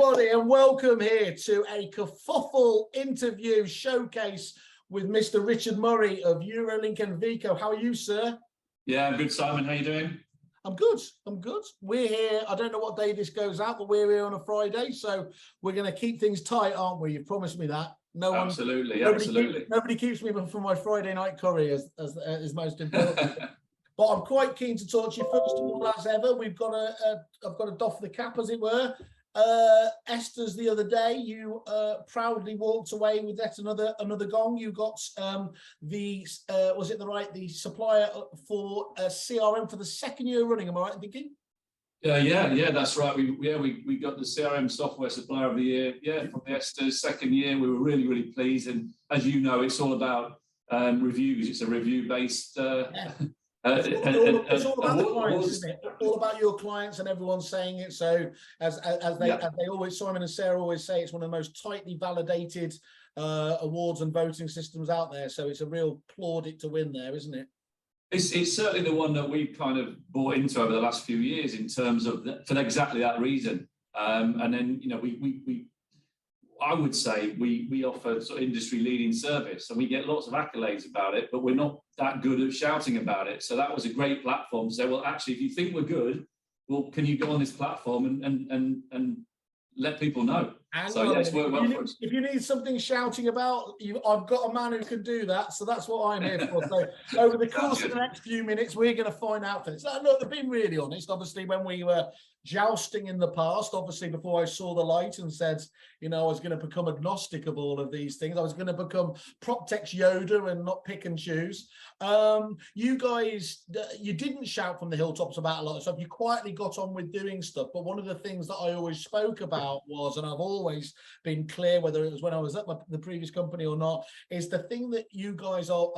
everybody, and welcome here to a Kerfuffle interview showcase with Mr. Richard Murray of Eurolink and Veco. How are you, sir? Yeah, I'm good, Simon. How are you doing? I'm good. I'm good. We're here. I don't know what day this goes out, but we're here on a Friday, so we're going to keep things tight, aren't we? You've promised me that. Nobody keeps me from my Friday night curry as most important. But I'm quite keen to talk to you first of all, as ever. I've got to doff the cap, as it were. Esther's the other day, you proudly walked away with yet another gong. You got the supplier for CRM for the second year running. Am I right in thinking? Yeah, that's right. We got the CRM software supplier of the year. Yeah, from the Esther's second year. We were really pleased. And as you know, it's all about reviews. It's a review-based. It's all about the clients, isn't it? All about your clients, and everyone's saying it. So as they always, Simon and Sarah always say, it's one of the most tightly validated awards and voting systems out there. So it's a real plaudit to win there, isn't it? It's certainly the one that we've kind of bought into over the last few years in terms of for exactly that reason. And then I would say we offer sort of industry-leading service, and we get lots of accolades about it, but we're not that good at shouting about it. So that was a great platform to say, well, actually, if you think we're good, well, can you go on this platform and let people know? So yeah, it's worked well for us. If you need something shouting about, I've got a man who can do that. So that's what I'm here for. So over the course of the next few minutes, we're going to find out for this. Look, being really honest, obviously, when we were jousting in the past, obviously, before I saw the light and said, I was going to become agnostic of all of these things. I was going to become Proptex Yoda and not pick and choose. You guys, you didn't shout from the hilltops about a lot of stuff. You quietly got on with doing stuff. But one of the things that I always spoke about was, and I've always been clear, whether it was when I was at the previous company or not, is the thing that you guys are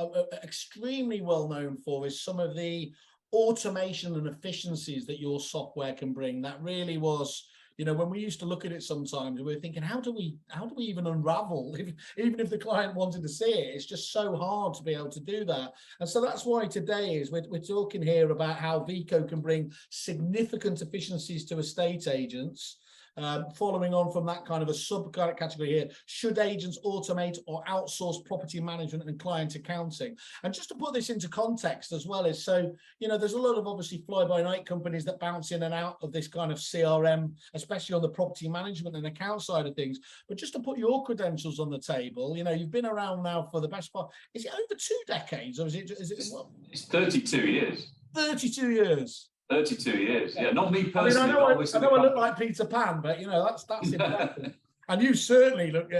extremely well known for is some of the automation and efficiencies that your software can bring. That really was, when we used to look at it sometimes, we were thinking, how do we even unravel, even if the client wanted to see it? It's just so hard to be able to do that. And so that's why today is we're talking here about how Veco can bring significant efficiencies to estate agents. Following on from that kind of a subcategory here, should agents automate or outsource property management and client accounting? And just to put this into context as well is, so, there's a lot of obviously fly-by-night companies that bounce in and out of this kind of CRM, especially on the property management and account side of things. But just to put your credentials on the table, you've been around now for the best part, is it over 2 decades, or is it it's 32 years. 32 years. 32 years, yeah. Not me personally. I know I look like Peter Pan, but that's impressive. And you certainly look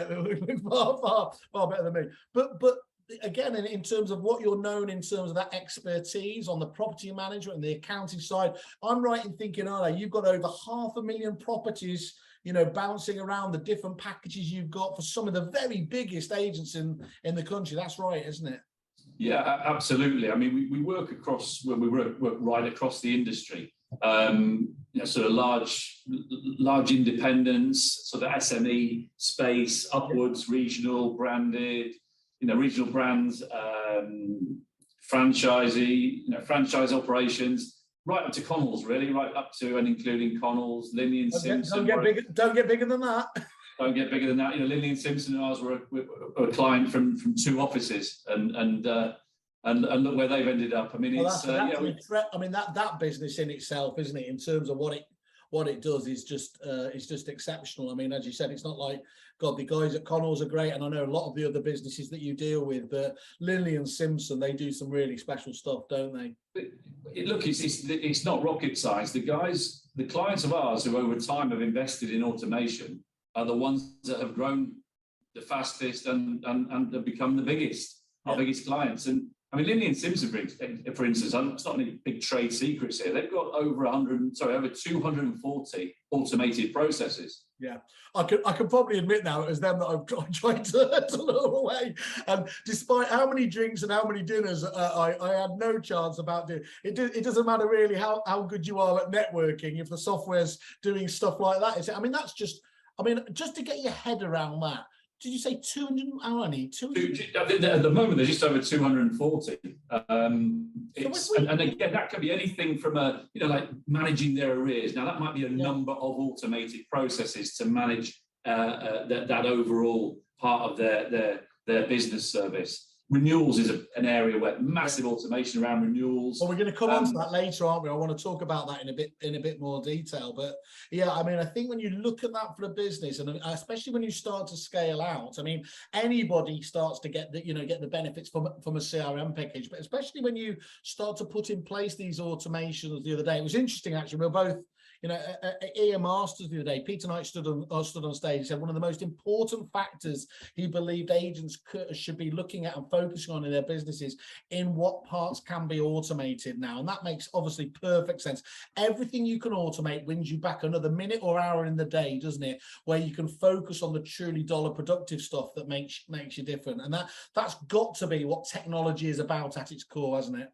far better than me. But again, in terms of what you're known in terms of that expertise on the property management and the accounting side, I'm right in thinking, you've got over 500,000 properties, bouncing around the different packages you've got for some of the very biggest agents in the country. That's right, isn't it? Yeah, absolutely. I mean, we work right across the industry. Sort of large independents, sort of SME space, upwards, regional branded, regional brands, franchisee, franchise operations, right up to Connells, really, right up to and including Connells, Linley and Simpson. Don't get bigger than that. Don't get bigger than that. Linley and Simpson and ours were a client from 2 offices, and look where they've ended up. I mean, that business in itself, isn't it? In terms of what it does is just exceptional. I mean, as you said, it's not like, God, the guys at Connells are great, and I know a lot of the other businesses that you deal with, but Linley and Simpson, they do some really special stuff, don't they? Look, it's not rocket science. The clients of ours who over time have invested in automation are the ones that have grown the fastest and have become the biggest, our biggest clients. And I mean, Linley and Simpson, for instance, it's not any big trade secrets here. They've got over 240 automated processes. Yeah, I can probably admit now it was them that I've tried to lure away. And despite how many drinks and how many dinners I had no chance about doing it. It doesn't matter really how good you are at networking if the software's doing stuff like that. That's just, just to get your head around that. did you say 200? How many? 200? At the moment, there's just over 240. And again, that could be anything from like managing their arrears. Now, that might be a number of automated processes to manage that overall part of their business service. Renewals is an area where massive automation around renewals. Well, we're going to come on to that later, aren't we? I want to talk about that in a bit more detail. But yeah, I mean, I think when you look at that for a business, and especially when you start to scale out, I mean, anybody starts to get the benefits from a CRM package. But especially when you start to put in place these automations. The other day, it was interesting actually. We were both, at EM Masters the other day, Peter Knight stood on stage and said one of the most important factors he believed agents should be looking at and focusing on in their businesses in what parts can be automated now. And that makes obviously perfect sense. Everything you can automate wins you back another minute or hour in the day, doesn't it? Where you can focus on the truly dollar productive stuff that makes you different. And that's got to be what technology is about at its core, hasn't it?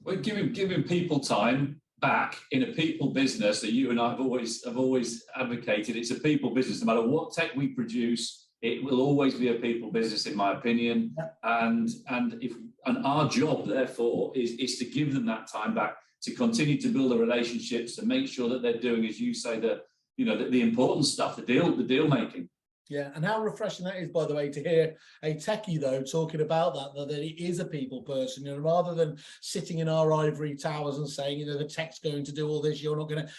Well, giving people time back in a people business that you and I have always advocated. It's a people business. No matter what tech we produce, it will always be a people business, in my opinion. Yeah. And our job, therefore, is to give them that time back, to continue to build the relationships, to make sure that they're doing, as you say, the important stuff, the deal making. Yeah, and how refreshing that is, by the way, to hear a techie, though, talking about that it is a people person, rather than sitting in our ivory towers and saying, the tech's going to do all this, you're not going to.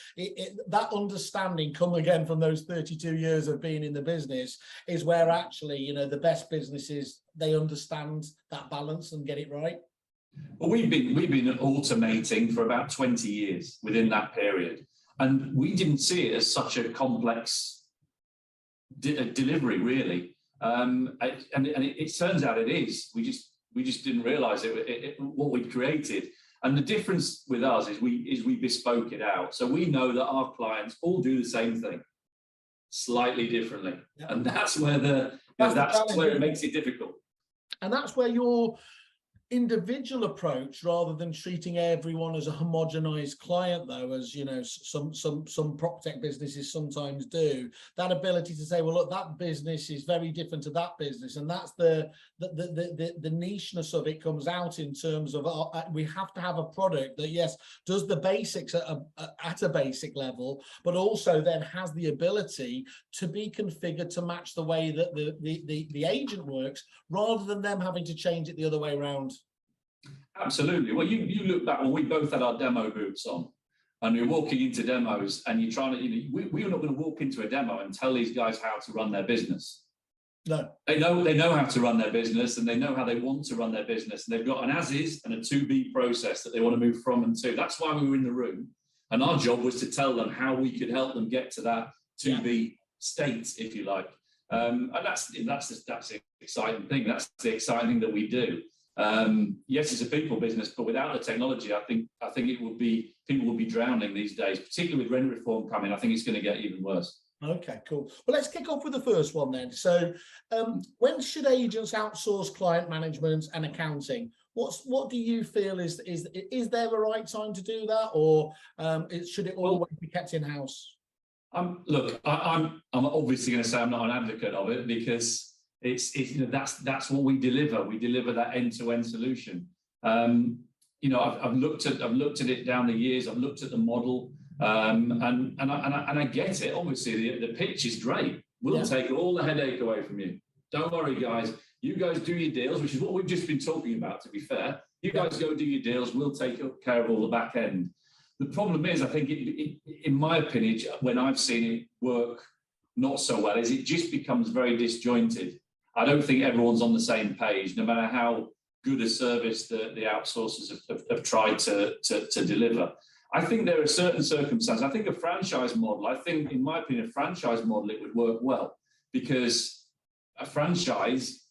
That understanding, come again from those 32 years of being in the business, is where actually, the best businesses, they understand that balance and get it right. Well, we've been automating for about 20 years within that period, and we didn't see it as such a complex delivery, really, and it turns out it is. We just didn't realize what we'd created. And the difference with us is we bespoke it out, so we know that our clients all do the same thing slightly differently. Yeah. And that's where that's where it makes it difficult, and that's where your individual approach, rather than treating everyone as a homogenized client, though, as some prop tech businesses sometimes do, that ability to say, well, look, that business is very different to that business, and that's the nicheness of it comes out in terms of we have to have a product that, yes, does the basics at a basic level, but also then has the ability to be configured to match the way that the agent works, rather than them having to change it the other way around. Absolutely. Well, you look back when we both had our demo boots on, and you're walking into demos, and you're trying to, we're not going to walk into a demo and tell these guys how to run their business. No. They know how to run their business, and they know how they want to run their business, and they've got an as-is and a to-be process that they want to move from and to. That's why we were in the room, and our job was to tell them how we could help them get to that to-be state, if you like. And that's the exciting thing. That's the exciting thing that we do. Yes, it's a people business, but without the technology, I think people will be drowning these days, particularly with rent reform coming. I think it's going to get even worse. Okay, cool. Well, let's kick off with the first one then. So, when should agents outsource client management and accounting? What do you feel is there a right time to do that, or should it always be kept in house? Look, I'm obviously going to say I'm not an advocate of it, because that's what we deliver. We deliver that end-to-end solution. I've looked at it down the years. I've looked at the model, and I get it. Obviously, the pitch is great. We'll take all the headache away from you. Don't worry, guys. You guys do your deals, which is what we've just been talking about. To be fair, you guys go do your deals. We'll take care of all the back end. The problem is, I think, in my opinion, when I've seen it work not so well, is it just becomes very disjointed. I don't think everyone's on the same page, no matter how good a service the outsourcers have tried to deliver. I think there are certain circumstances. I think a franchise model, in my opinion, it would work well, because a franchise,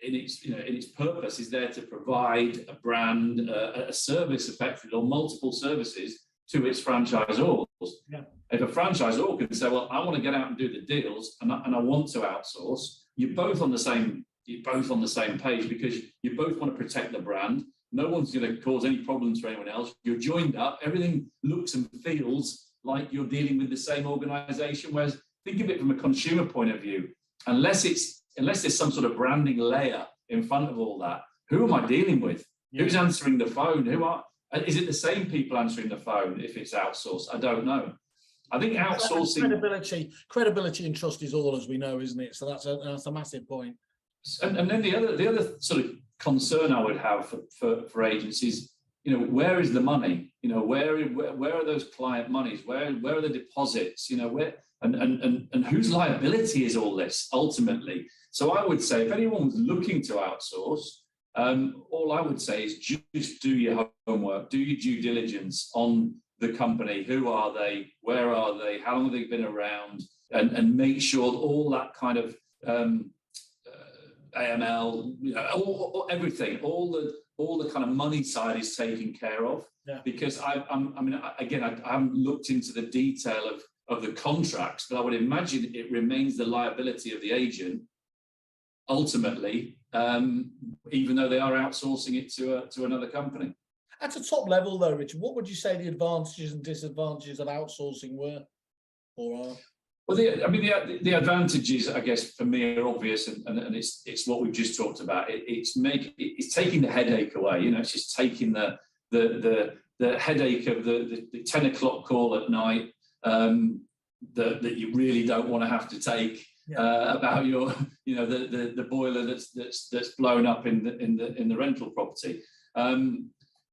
in its purpose, is there to provide a brand, a service effectively, or multiple services to its franchisors. Yeah. If a franchisor can say, well, I want to get out and do the deals, and I want to outsource, you're both on the same page, because you both want to protect the brand. No one's going to cause any problems for anyone else. You're joined up. Everything looks and feels like you're dealing with the same organization. Whereas, think of it from a consumer point of view. Unless it's unless there's some sort of branding layer in front of all that, who am I dealing with? Yeah. Who's answering the phone? Is it the same people answering the phone if it's outsourced? I don't know. I think outsourcing credibility and trust is all, as we know, isn't it? So that's a massive point. And then the other sort of concern I would have for agencies, where is the money? Where are those client monies? Where are the deposits? Where and whose liability is all this ultimately? So I would say if anyone was looking to outsource, all I would say is just do your homework, do your due diligence on the company. Who are they? Where are they? How long have they been around? And make sure all that kind of AML, everything, all the kind of money side is taken care of. Yeah. Because I haven't looked into the detail of the contracts, but I would imagine it remains the liability of the agent ultimately, even though they are outsourcing it to another company. At a top level, though, Richard, what would you say the advantages and disadvantages of outsourcing were or are? Well, the advantages, I guess, for me are obvious, and it's what we've just talked about. It's taking the headache away. It's just taking the headache of the 10 o'clock call at night that you really don't want to have to take. Yeah. About your, the boiler that's blown up in the rental property.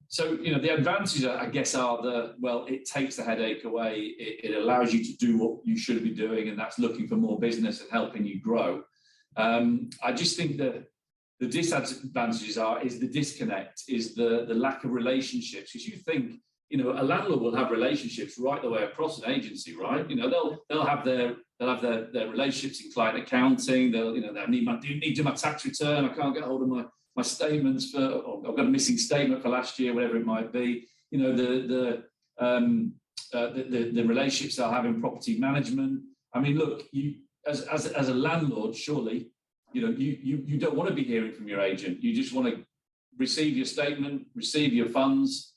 So, the advantages, I guess, are it takes the headache away. It allows you to do what you should be doing, and that's looking for more business and helping you grow. I just think that the disadvantages is the disconnect, is the lack of relationships. Because you think, a landlord will have relationships right the way across an agency, right? They'll have their relationships in client accounting. They'll need to do my tax return. I can't get hold of my statements I've got a missing statement for last year, whatever it might be. The relationships they'll have in property management. I mean, look, you as a landlord, surely, you don't want to be hearing from your agent. You just want to receive your statement, receive your funds.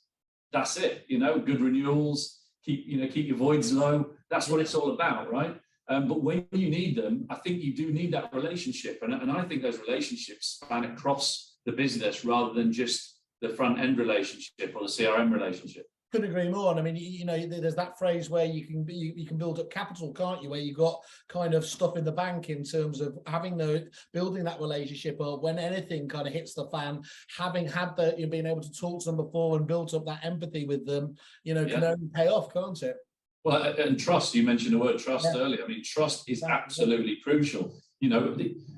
That's it. Good renewals. Keep your voids low. That's what it's all about, right? But when you need them, I think you do need that relationship. And I think those relationships span across the business rather than just the front end relationship or the CRM relationship. Couldn't agree more. And I mean, there's that phrase where you can build up capital, can't you? Where you got kind of stuff in the bank in terms of building that relationship, or when anything kind of hits the fan, having had being able to talk to them before and built up that empathy with them, can only pay off, can't it? Well, and trust, you mentioned the word trust earlier. I mean, trust is absolutely crucial.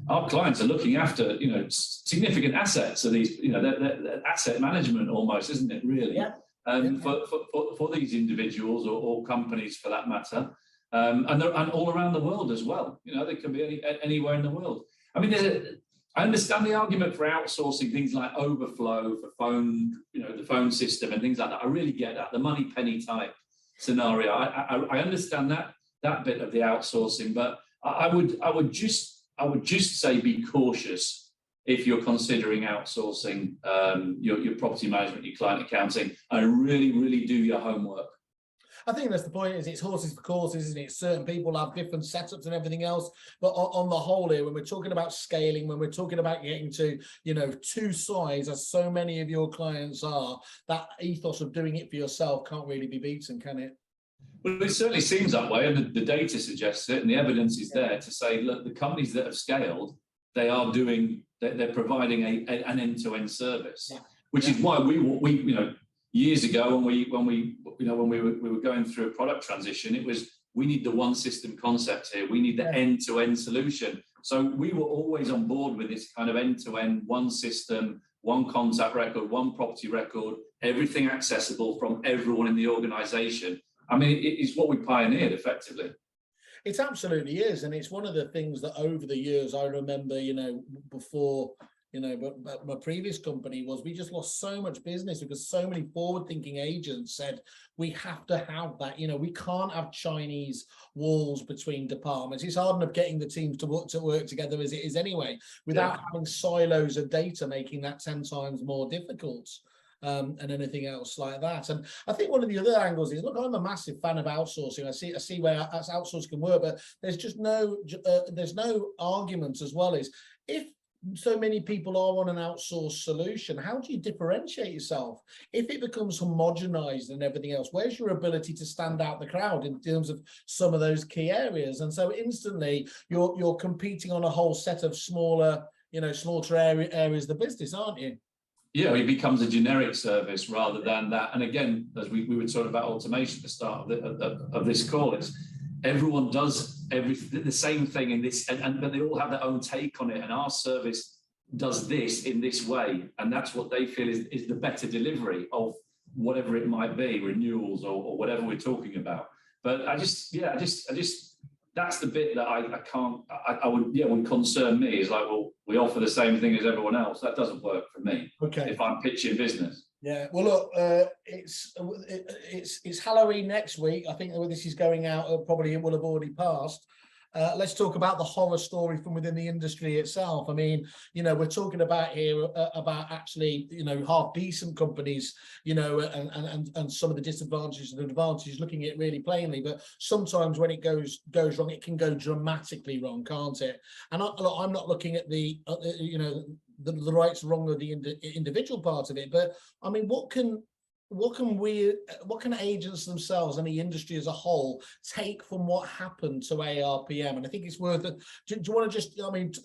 Our clients are looking after, significant assets of these, they're asset management almost, isn't it, really? Yeah. For these individuals or companies for that matter, and all around the world as well. They can be anywhere in the world. I mean, I understand the argument for outsourcing things like overflow for phone, the phone system and things like that. I really get that, the money penny type scenario. I understand that bit of the outsourcing, but I would just say be cautious if you're considering outsourcing your property management, your client accounting, and really, really do your homework. I think that's the point, is it's horses for courses, isn't it? Certain people have different setups and everything else. But on the whole here, when we're talking about scaling, when we're talking about getting to, two sides, as so many of your clients are, that ethos of doing it for yourself can't really be beaten, can it? Well, it certainly seems that way, and the data suggests it, and the evidence is there to say, look, the companies that have scaled, they're providing an end-to-end service, which is why we years ago when we were going through a product transition, it was, we need the one system concept here, we need the end-to-end solution. So we were always on board with this kind of end-to-end, one system, one contact record, one property record, everything accessible from everyone in the organization. I mean, it's what we pioneered effectively. It absolutely is. And it's one of the things that over the years, I remember, before, but my previous company was, we just lost so much business because so many forward-thinking agents said, we have to have that, we can't have Chinese walls between departments. It's hard enough getting the teams to work together as it is anyway, without having silos of data, making that 10 times more difficult. and anything else like that. And I think one of the other angles is, look, I'm a massive fan of outsourcing. I see where outsourcing can work, but there's no argument as well. Is if so many people are on an outsourced solution, how do you differentiate yourself? If it becomes homogenized and everything else, where's your ability to stand out the crowd in terms of some of those key areas? And so instantly you're competing on a whole set of smaller areas of the business, aren't you? Yeah, it becomes a generic service rather than that. And again, as we were talking about automation at the start of this call, it's everyone does the same thing in this, but they all have their own take on it. And our service does this in this way, and that's what they feel is the better delivery of whatever it might be, renewals or whatever we're talking about. But I just that's the bit that would concern me, is like, well, we offer the same thing as everyone else. That doesn't work for me. Okay. If I'm pitching business. Yeah, well, look, it's Halloween next week. I think when this is going out, probably it will have already passed. Let's talk about the horror story from within the industry itself. I mean, we're talking about here about actually, half decent companies, and some of the disadvantages and advantages, looking at it really plainly. But sometimes when it goes wrong, it can go dramatically wrong, can't it? And I'm not looking at the rights wrong of the individual part of it, but I mean, what can agents themselves and the industry as a whole take from what happened to ARPM? And I think it's worth it. Do you want to just,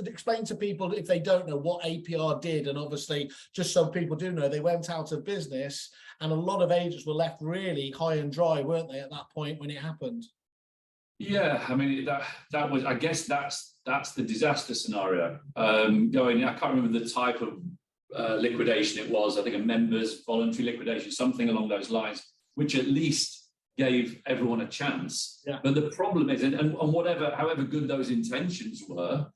explain to people, if they don't know, what APR did? And obviously, just so people do know, they went out of business and a lot of agents were left really high and dry, weren't they, at that point when it happened? Yeah, I mean, that was, I guess that's the disaster scenario. I can't remember the type of liquidation it was. I think a members voluntary liquidation, something along those lines, which at least gave everyone a chance. Yeah. But the problem is, and however good those intentions were,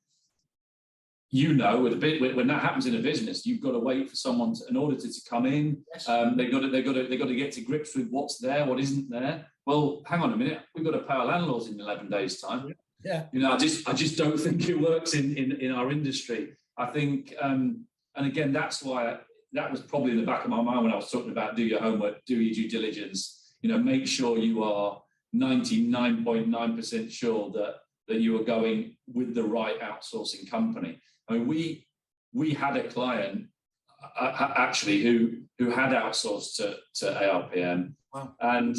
when that happens in a business, you've got to wait for someone, an auditor, to come in. Yes. They've got to get to grips with what's there, what isn't there. Well, hang on a minute, we've got to pay our landlords in 11 days' time. Yeah. I just don't think it works in our industry. I think, and again, that's why that was probably in the back of my mind when I was talking about do your homework, do your due diligence. Make sure you are 99.9% sure that you are going with the right outsourcing company. I mean, we had a client actually who had outsourced to ARPM. Wow. And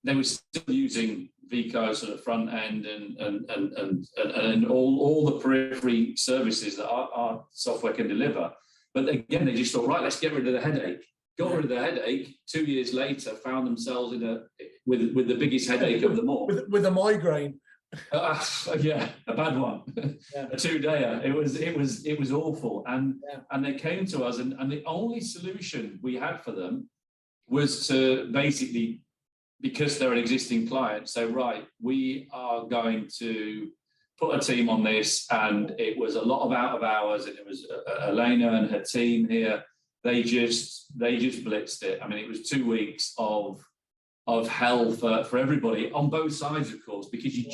they were still using Veco sort of front end and all the periphery services that our software can deliver. But again, they just thought, right, let's get rid of the headache. Got rid of the headache. 2 years later, found themselves with the biggest headache of them all. With a migraine. Yeah, a bad one. Yeah. A 2-dayer. It was awful. And they came to us, and the only solution we had for them was to basically, because they're an existing client, say, right, we are going to put a team on this. And it was a lot of out of hours, and it was Elena and her team here. They just blitzed it. I mean, it was 2 weeks of hell for everybody on both sides, of course, because you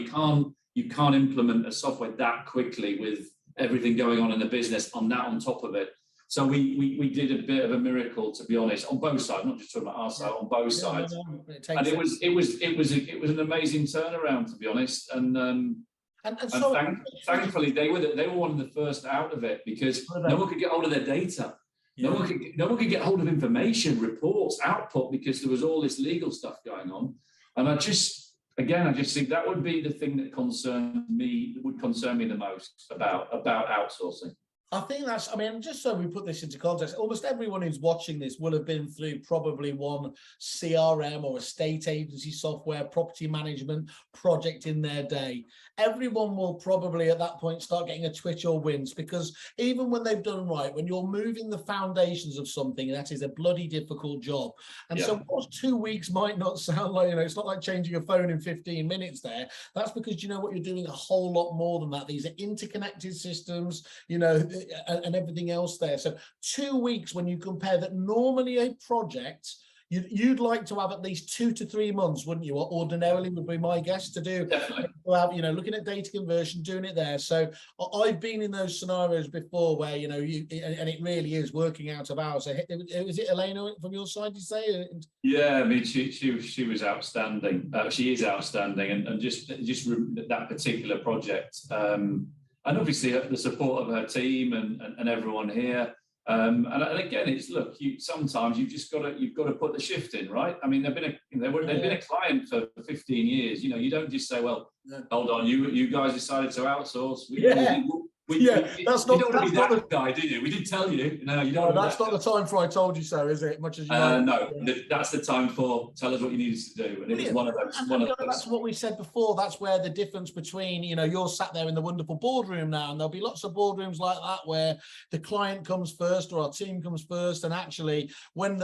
can't implement a software that quickly with everything going on in the business on top of it. So we did a bit of a miracle, to be honest, on both sides, not just talking about our side, on both sides. And it was an amazing turnaround, to be honest. And thankfully they were one of the first out of it, because no one could get hold of their data. Yeah. No one could get hold of information, reports, output, because there was all this legal stuff going on. And I just think that would be the thing that would concern me the most about outsourcing. I think just so we put this into context, almost everyone who's watching this will have been through probably one CRM or estate agency software, property management project in their day. Everyone will probably at that point start getting a twitch or wince, because even when they've done right, when you're moving the foundations of something, that is a bloody difficult job. And so whilst 2 weeks might not sound like, it's not like changing a phone in 15 minutes there. That's because you know what, you're doing a whole lot more than that. These are interconnected systems, and everything else there. So 2 weeks, when you compare that, normally a project, you'd like to have at least 2 to 3 months, wouldn't you? What ordinarily would be my guess to do. Definitely. You know, looking at data conversion, doing it there. So I've been in those scenarios before where, you know, and it really is working out of hours. So is it Elena from your side, you say? Yeah, I mean, she was outstanding. She is outstanding, and just that particular project, and obviously the support of her team and everyone here. And again, it's look. Sometimes you've got to put the shift in, right? I mean, they've been a client for 15 years. You know, you don't just say, well, hold on, you guys decided to outsource. That's not, you don't want to be that guy, do you? We did tell you. No, you don't. No, that's not the time for I told you so, is it? Much as you know. No, that's the time for tell us what you need us to do. And it was one of those. That's what we said before. That's where the difference between, you know, you're sat there in the wonderful boardroom now, and there'll be lots of boardrooms like that where the client comes first or our team comes first, and actually when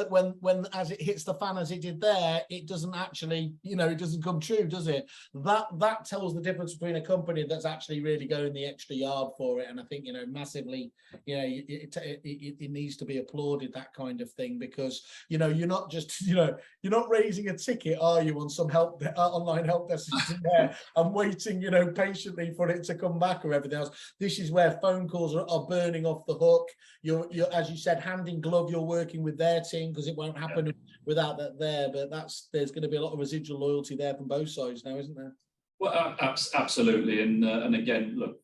as it hits the fan as it did there, it doesn't actually, you know, it doesn't come true, does it? That tells the difference between a company that's actually really going the extra yard for it. And I think, you know, massively, you know, it needs to be applauded, that kind of thing, because, you know, you're not just, you know, you're not raising a ticket, are you, on some online help desk in there and waiting, you know, patiently for it to come back or everything else. This is where phone calls are burning off the hook. You're as you said, hand in glove, you're working with their team, because it won't happen without that there. But there's going to be a lot of residual loyalty there from both sides now, isn't there? Well, absolutely. And again, look,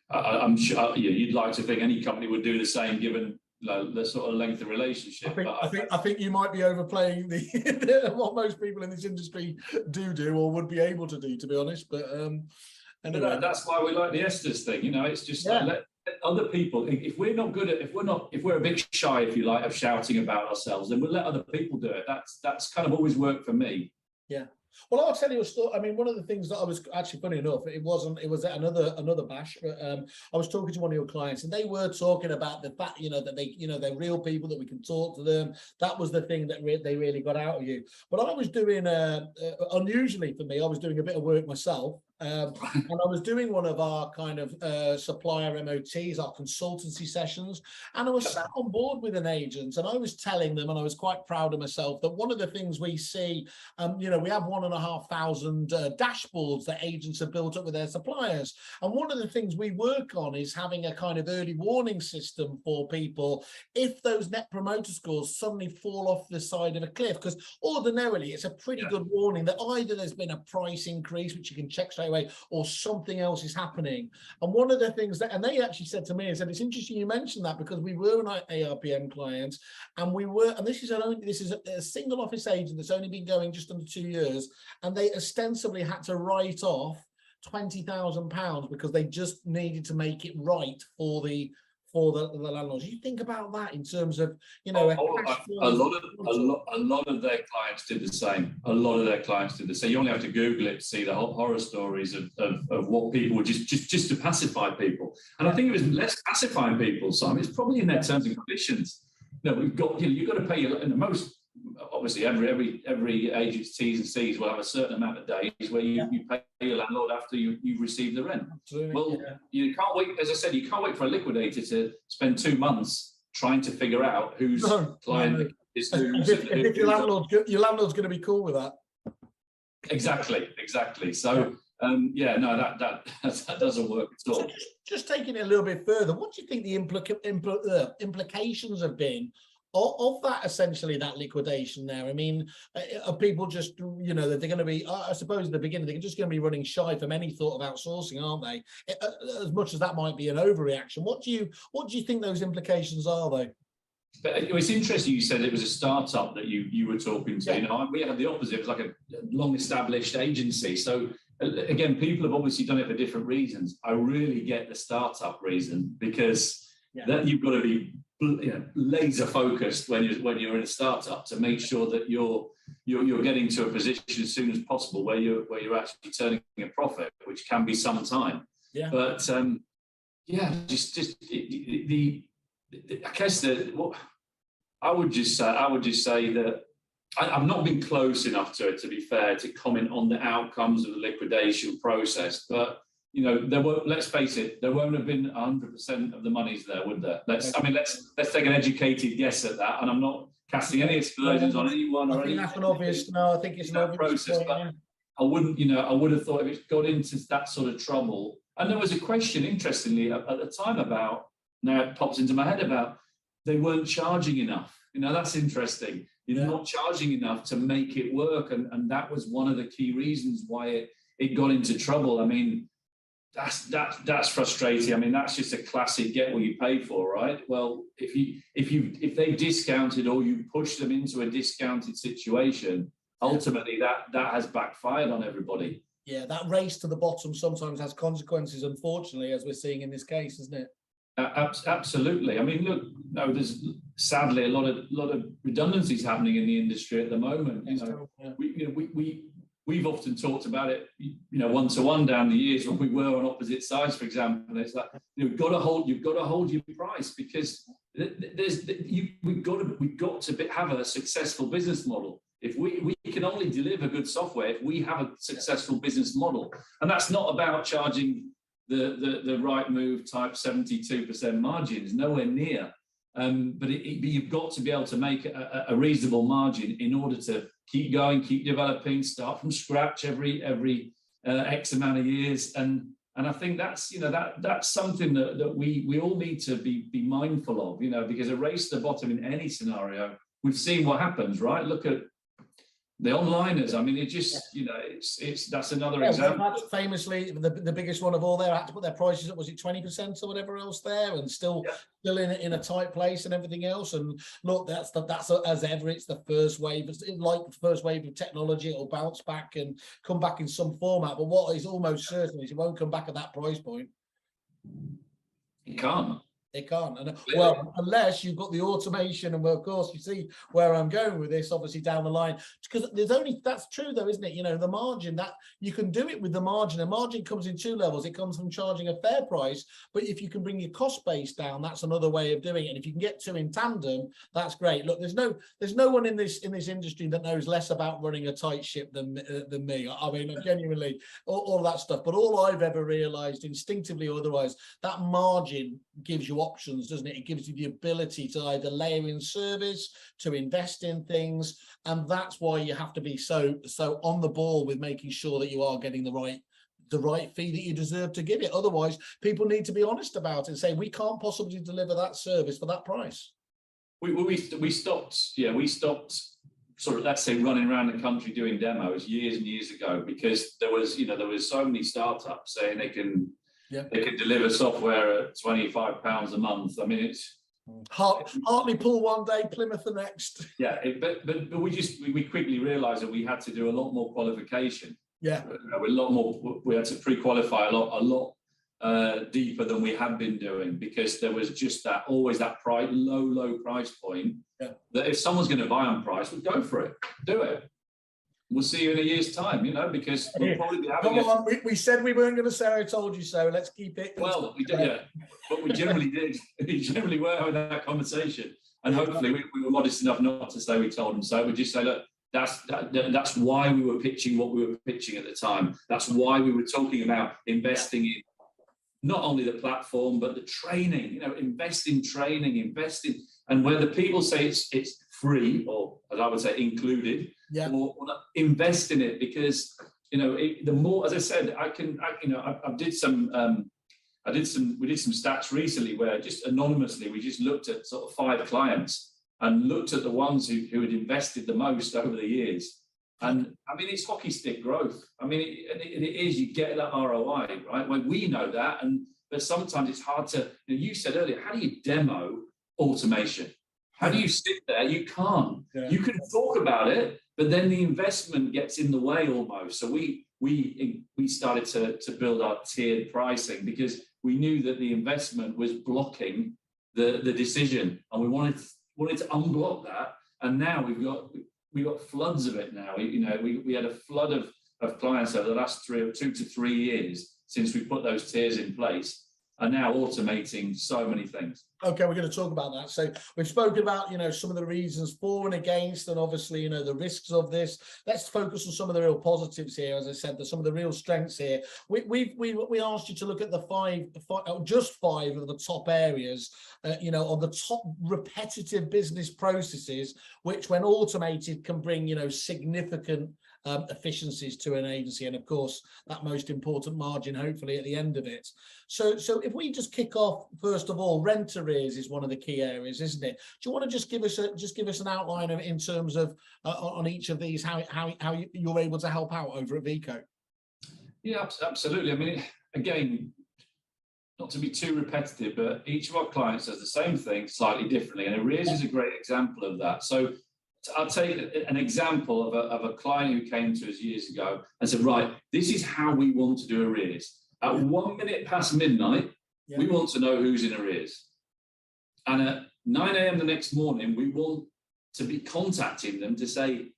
I'm sure you'd like to think any company would do the same, given the sort of length of relationship. I think you might be overplaying what most people in this industry do or would be able to do, to be honest. But anyway, that's why we like the Estes thing. You know, it's just like let other people. If we're not good at, if we're a bit shy, if you like, of shouting about ourselves, then we'll let other people do it. That's kind of always worked for me. Yeah. Well, I'll tell you a story. I mean, one of the things that I was actually, funny enough, it was at another bash. But, I was talking to one of your clients, and they were talking about the fact, you know, that they, you know, they're real people, that we can talk to them. That was the thing that they really got out of you. But I was doing, unusually for me, I was doing a bit of work myself. And I was doing one of our kind of supplier MOTs, our consultancy sessions, and I was sat on board with an agent, and I was telling them, and I was quite proud of myself, that one of the things we see, you know, we have 1,500 dashboards that agents have built up with their suppliers, and one of the things we work on is having a kind of early warning system for people if those net promoter scores suddenly fall off the side of a cliff, because ordinarily it's a pretty good warning that either there's been a price increase, which you can check straight away, or something else is happening. And one of the things that, and they actually said to me, is that it's interesting you mentioned that, because we were an ARPM client, and this is a single office agent that's only been going just under 2 years, and they ostensibly had to write off £20,000 because they just needed to make it right for the landlords. You think about that in terms of, you know, a lot of their clients did the same. A lot of their clients did the same. You only have to Google it to see the whole horror stories of what people would just to pacify people. And I think it was less pacifying people, Simon. It's probably in their terms and conditions. You know, you've got to pay your, and most, obviously every agent's T's and C's will have a certain amount of days where you pay your landlord after you've received the rent. Absolutely. Well, you can't wait, as I said, you can't wait for a liquidator to spend 2 months trying to figure out whose client is whose. If your landlord's going to be cool with that. Exactly. So that doesn't work at all. So just taking it a little bit further, what do you think the implications have been of that, essentially, that liquidation there? I mean, are people just, you know, that they're going to be, I suppose at the beginning, they're just going to be running shy from any thought of outsourcing, aren't they? As much as that might be an overreaction. What do you think those implications are, though? But it's interesting you said it was a startup that you were talking to. You know, we had the opposite. It was like a long-established agency. So again, people have obviously done it for different reasons. I really get the startup reason, because then you've got to be laser focused when you're in a startup to make sure that you're getting to a position as soon as possible where you're actually turning a profit, which can be some time. I guess I would just say that I've not been close enough to it, to be fair, to comment on the outcomes of the liquidation process, but you know, let's face it, there won't have been 100% of the monies there, would there? Let's take an educated guess at that. And I'm not casting any aspersions on anyone or I think any. that's an obvious. No, I think it's an obvious process, point, but yeah. I wouldn't, I would have thought if it got into that sort of trouble. And there was a question, interestingly, at the time about, now it pops into my head about, they weren't charging enough. That's interesting. You're not charging enough to make it work. And that was one of the key reasons why it got into trouble. I mean, that's frustrating. I mean, that's just a classic get what you pay for, right? Well, if they discounted or you push them into a discounted situation, ultimately that has backfired on everybody. Yeah, that race to the bottom sometimes has consequences, unfortunately, as we're seeing in this case, isn't it? Absolutely. I mean, look, no, there's sadly a lot of redundancies happening in the industry at the moment. We've often talked about it, one-to-one down the years when we were on opposite sides, for example. And it's like, you've got to hold your price, because we've got to have a successful business model. If we can only deliver good software if we have a successful business model, and that's not about charging the right move type 72% margins, nowhere near. But you've got to be able to make a reasonable margin in order to keep going, keep developing, start from scratch every X amount of years. And I think that's that's something that we all need to be mindful of, because a race to the bottom in any scenario, we've seen what happens, right? Look at the onliners. I mean, it just, that's another example. That's famously the biggest one of all. They had to put their prices up, was it 20% or whatever else there, and still in a tight place and everything else. And look, that's as ever, it's the first wave. It's like the first wave of technology. It'll bounce back and come back in some format. But what is almost certain is it won't come back at that price point. It can't. It can't. And well, unless you've got the automation, and of course you see where I'm going with this, obviously down the line, because that's true though, isn't it? The margin, that you can do it with the margin. A margin comes in two levels. It comes from charging a fair price, but if you can bring your cost base down, that's another way of doing it. And if you can get two in tandem, that's great. Look, there's no one in this industry that knows less about running a tight ship than me. I mean, genuinely, all that stuff. But all I've ever realized, instinctively or otherwise, that margin gives you options, doesn't it? It gives you the ability to either layer in service, to invest in things, and that's why you have to be so on the ball with making sure that you are getting the right fee that you deserve to give it. Otherwise, people need to be honest about it and say, we can't possibly deliver that service for that price. We stopped sort of, let's say, running around the country doing demos years and years ago, because there was so many startups saying they can deliver software at £25 a month. I mean, it's Hartlepool one day, Plymouth the next. Yeah, but we quickly realised that we had to do a lot more qualification. Yeah, we had to pre-qualify a lot deeper than we had been doing, because there was just always that low price point. Yeah. That if someone's going to buy on price, we'll go for it, do it. We'll see you in a year's time, because we'll probably be having. Come on, we said we weren't going to say I told you so. Let's keep it. Well, we did, yeah, but we generally did. We generally were having that conversation, and hopefully we were modest enough not to say we told them so. We just say, look, that's why we were pitching what we were pitching at the time. That's why we were talking about investing in not only the platform but the training. Invest in training, and where the people say it's free, or as I would say, included. Yeah. Or invest in it, because the more, as I said, we did some stats recently where just anonymously we just looked at sort of 5 clients and looked at the ones who had invested the most over the years. And I mean, it's hockey stick growth. I mean, it is, you get that ROI, right? When we know that, but sometimes it's hard to, you said earlier, how do you demo automation? How do you sit there? You can't. Yeah. You can talk about it, but then the investment gets in the way almost. So we started to build our tiered pricing, because we knew that the investment was blocking the decision, and we wanted to unblock that. And now we've got floods of it now. We had a flood of clients over the last 2 to 3 years since we put those tiers in place. are now automating so many things. Okay, we're going to talk about that. So we've spoken about, some of the reasons for and against, and obviously, the risks of this. Let's focus on some of the real positives here. As I said, some of the real strengths here. We asked you to look at the just five of the top areas, on the top repetitive business processes, which when automated can bring, significant efficiencies to an agency, and of course that most important margin hopefully at the end of it. So if we just kick off, first of all, rent arrears is one of the key areas, isn't it? Do you want to just give us an outline of, in terms of on each of these, how you're able to help out over at Veco? Yeah, absolutely. I mean, again, not to be too repetitive, but each of our clients does the same thing slightly differently, and arrears is a great example of that. So I'll take an example of a client who came to us years ago and said, right, this is how we want to do arrears. At 1 minute past midnight, we want to know who's in arrears. And at 9 a.m. the next morning, we want to be contacting them to say,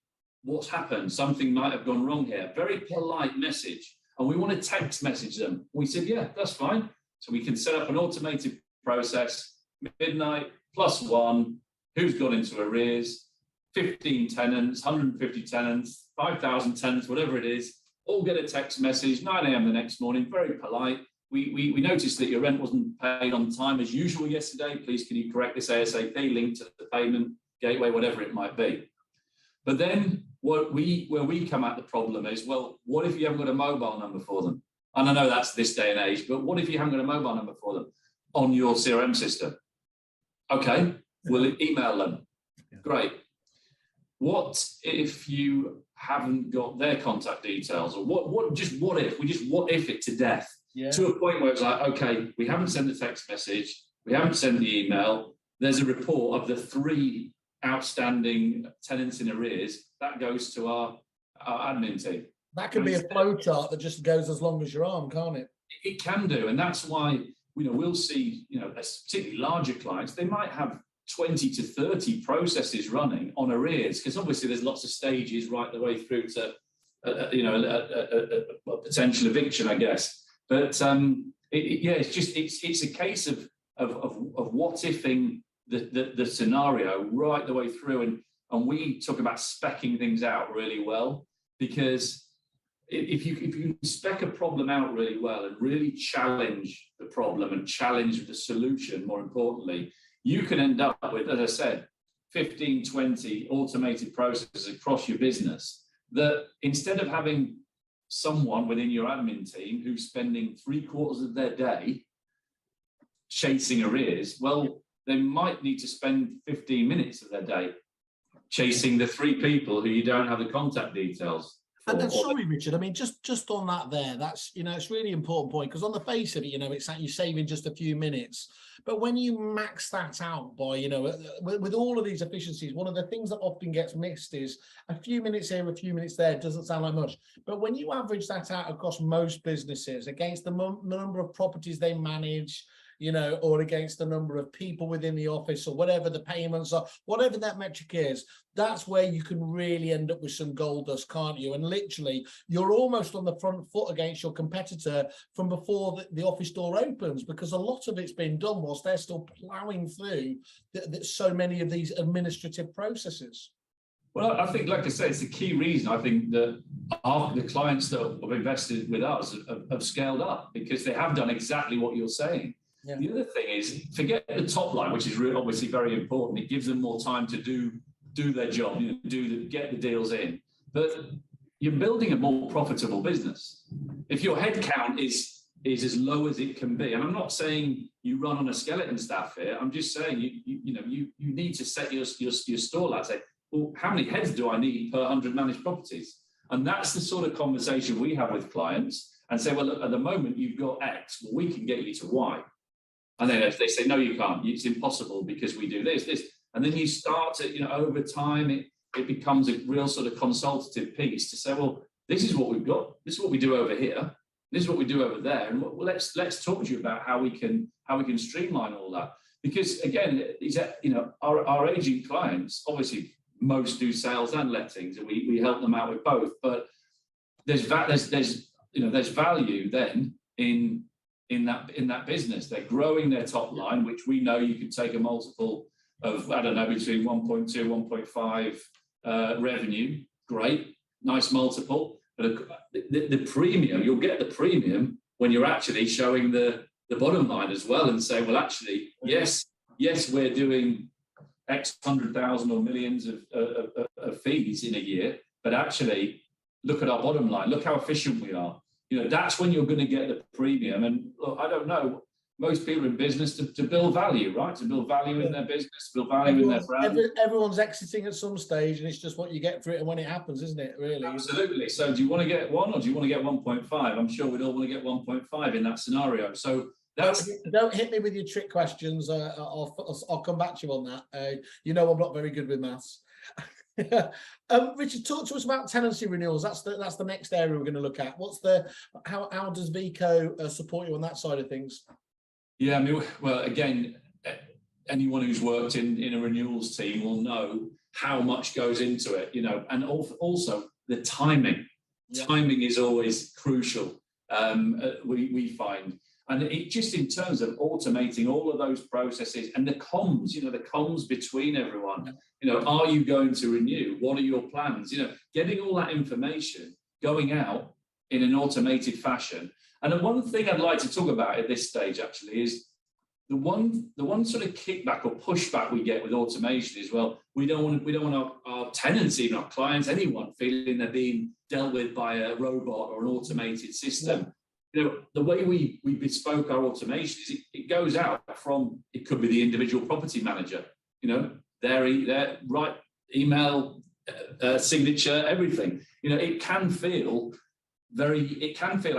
what's happened? Something might have gone wrong here. Very polite message. And we want to text message them. We said, yeah, that's fine. So we can set up an automated process, midnight +1, who's gone into arrears, 15 tenants, 150 tenants, 5,000 tenants, whatever it is, all get a text message, 9 a.m. the next morning, very polite. We noticed that your rent wasn't paid on time as usual yesterday. Please, can you correct this ASAP, link to the payment gateway, whatever it might be. But then where we come at the problem is, well, what if you haven't got a mobile number for them? And I know that's this day and age, but what if you haven't got a mobile number for them on your CRM system? Okay, we'll email them. Great. What if you haven't got their contact details? Or what if it to death? To a point where it's like, okay, we haven't sent the text message, we haven't sent the email, there's a report of the 3 outstanding tenants in arrears, that goes to our admin team. That could be a flow chart that just goes as long as your arm, can't it? It can do, and that's why we'll see, particularly larger clients, they might have 20 to 30 processes running on arrears, because obviously there's lots of stages right the way through to a potential eviction, I guess. But it's a case of what ifing the scenario right the way through, and we talk about speccing things out really well, because if you can spec a problem out really well and really challenge the problem and challenge the solution, more importantly, you can end up with, as I said, 15, 20 automated processes across your business that, instead of having someone within your admin team who's spending 3/4 of their day chasing arrears, well, they might need to spend 15 minutes of their day chasing the 3 people who you don't have the contact details. And then, sorry, Richard, I mean, just on that there, that's, it's really important point, because on the face of it, it's like you're saving just a few minutes. But when you max that out by, with all of these efficiencies, one of the things that often gets missed is a few minutes here, a few minutes there, doesn't sound like much. But when you average that out across most businesses against the number of properties they manage, or against the number of people within the office, or whatever the payments are, whatever that metric is, that's where you can really end up with some gold dust, can't you? And literally, you're almost on the front foot against your competitor from before the office door opens, because a lot of it's been done whilst they're still ploughing through so many of these administrative processes. Well, I think, like I say, it's the key reason I think that the clients that have invested with us have scaled up, because they have done exactly what you're saying. Yeah. The other thing is, forget the top line, which is obviously very important. It gives them more time to do their job, get the deals in. But you're building a more profitable business. If your headcount is as low as it can be, and I'm not saying you run on a skeleton staff here, I'm just saying you need to set your stall out. Say, well, how many heads do I need per 100 managed properties? And that's the sort of conversation we have with clients, and say, well, look, at the moment you've got X, well, we can get you to Y. And then if they say, no, you can't, it's impossible because we do this. And then you start to, over time, it becomes a real sort of consultative piece to say, well, this is what we've got. This is what we do over here. This is what we do over there. And let's talk to you about how we can streamline all that. Because again, our aging clients, obviously most do sales and lettings, and we help them out with both. But there's value then in in that business. They're growing their top line, which we know you can take a multiple of, I don't know, between 1.2, 1.5 revenue. Great, nice multiple. But the premium, you'll get the premium when you're actually showing the bottom line as well and say, well, actually, yes, we're doing X 100,000 or millions of fees in a year, but actually, look at our bottom line. Look how efficient we are. That's when you're going to get the premium. And look, I don't know, most people in business to build value, right? To build value in their business, build value in their brand. Everyone's exiting at some stage, and it's just what you get for it and when it happens, isn't it, really? Absolutely. So do you want to get 1 or do you want to get 1.5? I'm sure we'd all want to get 1.5 in that scenario. So don't hit me with your trick questions. I'll come back to you on that. I'm not very good with maths. Richard, talk to us about tenancy renewals. That's the next area we're going to look at. How does Veco support you on that side of things? Yeah, I mean, well, again, anyone who's worked in a renewals team will know how much goes into it, and also the timing. Yeah. Timing is always crucial. We find. And it just in terms of automating all of those processes and the comms between everyone, are you going to renew? What are your plans? Getting all that information going out in an automated fashion. And the one thing I'd like to talk about at this stage actually is the one sort of kickback or pushback we get with automation is, well, we don't want our tenants, even our clients, anyone feeling they're being dealt with by a robot or an automated system. Yeah. The way we bespoke our automation is it goes out from, it could be the individual property manager, their right email, signature, everything. It can feel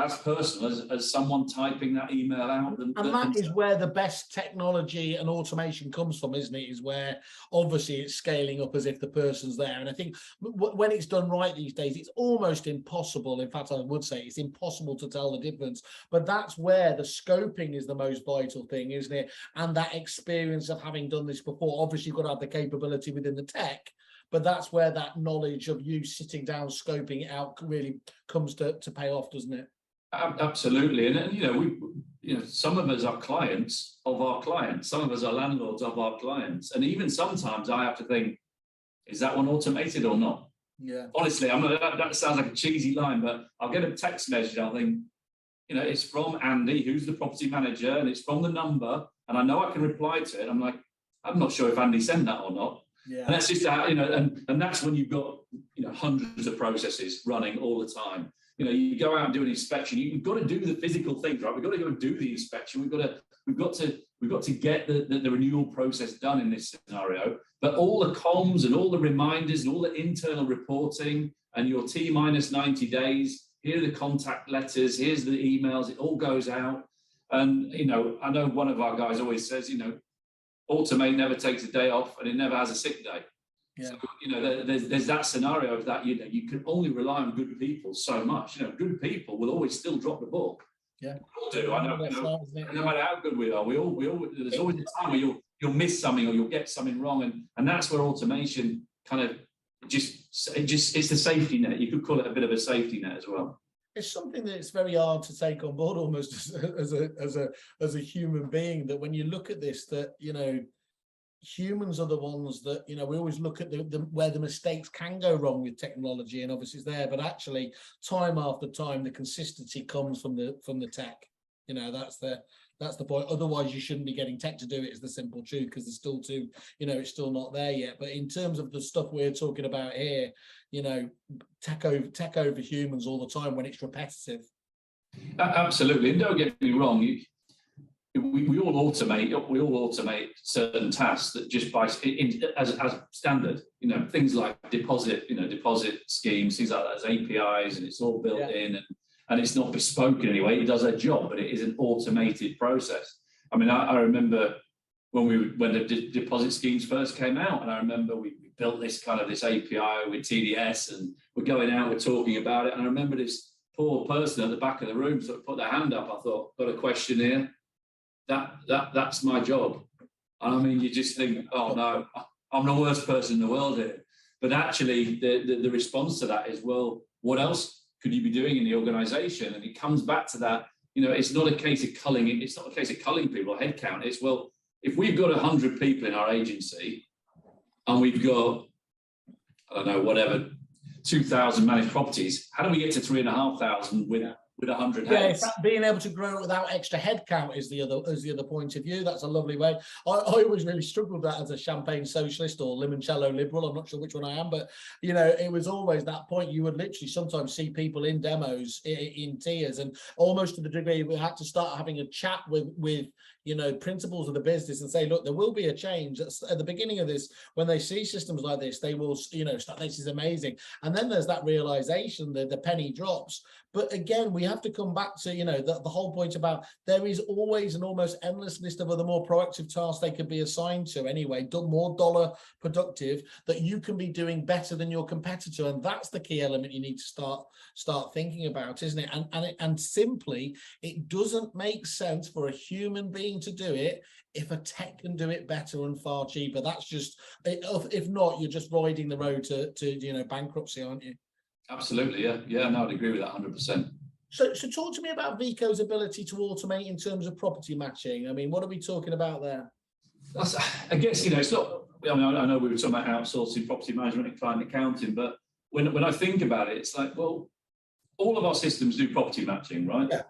as personal as someone typing that email out. And that is where the best technology and automation comes from, isn't it? Is where obviously it's scaling up as if the person's there. And I think when it's done right these days, it's almost impossible. In fact, I would say it's impossible to tell the difference. But that's where the scoping is the most vital thing, isn't it? And that experience of having done this before. Obviously, you've got to have the capability within the tech. But that's where that knowledge of you sitting down, scoping it out really comes to pay off, doesn't it? Absolutely. And some of us are clients of our clients. Some of us are landlords of our clients. And even sometimes I have to think, is that one automated or not? Yeah. Honestly, that sounds like a cheesy line, but I'll get a text message. I'll think, it's from Andy, who's the property manager, and it's from the number, and I know I can reply to it. I'm like, I'm not sure if Andy sent that or not. Yeah. And that's just and that's when you've got hundreds of processes running all the time. You go out and do an inspection. You've got to do the physical things, right? We've got to go and do the inspection. We've got to get the renewal process done in this scenario. But all the comms and all the reminders and all the internal reporting and your T minus 90 days. Here are the contact letters. Here's the emails. It all goes out. And I know one of our guys always says, automate never takes a day off and it never has a sick day. Yeah. So, there's that scenario of that, you can only rely on good people so much. Good people will always still drop the ball. Yeah. We all do. I know, no matter how good we are, we all there's always a time where you'll miss something or you'll get something wrong. And that's where automation kind of it's the safety net. You could call it a bit of a safety net as well. It's something that it's very hard to take on board almost as a human being, that when you look at this, that humans are the ones that we always look at where the mistakes can go wrong with technology, and obviously it's there, but actually time after time the consistency comes from the tech. That's the point. Otherwise, you shouldn't be getting tech to do it, is the simple truth, because there's still it's still not there yet. But in terms of the stuff we're talking about here, tech over humans all the time when it's repetitive. Absolutely. And don't get me wrong, we all automate certain tasks that just as standard, things like deposit schemes, things like that, as APIs, and it's all built in and it's not bespoke in any way. It does a job, but it is an automated process. I mean, I remember when the deposit schemes first came out, and I remember we built this API with TDS, and we're going out, we're talking about it. And I remember this poor person at the back of the room sort of put their hand up. I thought, got a question here. That's my job. And I mean, you just think, oh no, I'm the worst person in the world here. But actually, the response to that is, well, what else could you be doing in the organization? And it comes back to that you know, it's not a case of culling it. It's not a case of culling people or headcount. It's, well, if we've got 100 people in our agency and we've got, I don't know, whatever, 2,000 managed properties, how do we get to 3,500 with 100 heads? Yeah, being able to grow it without extra headcount is the other point of view. That's a lovely way. I always really struggled with that as a champagne socialist or limoncello liberal. I'm not sure which one I am, but you know, it was always that point. You would literally sometimes see people in demos in tears, and almost to the degree we had to start having a chat with you know, principals of the business and say, look, there will be a change at the beginning of this. When they see systems like this, they will, you know, start, this is amazing. And then there's that realization that the penny drops. But again, we have to come back to, you know, the whole point about there is always an almost endless list of other more proactive tasks they could be assigned to anyway, more dollar productive, that you can be doing better than your competitor. And that's the key element you need to start thinking about, isn't it? And simply, it doesn't make sense for a human being to do it if a tech can do it better and far cheaper. That's just, if not, you're just riding the road to you know, bankruptcy, aren't you? Absolutely, yeah, no, I'd agree with that 100%. So talk to me about Veco's ability to automate in terms of property matching. I mean, what are we talking about there? I guess, you know, it's not, I mean, I know we were talking about outsourcing property management and client accounting, but when I think about it, it's like, well, all of our systems do property matching, right? Yeah.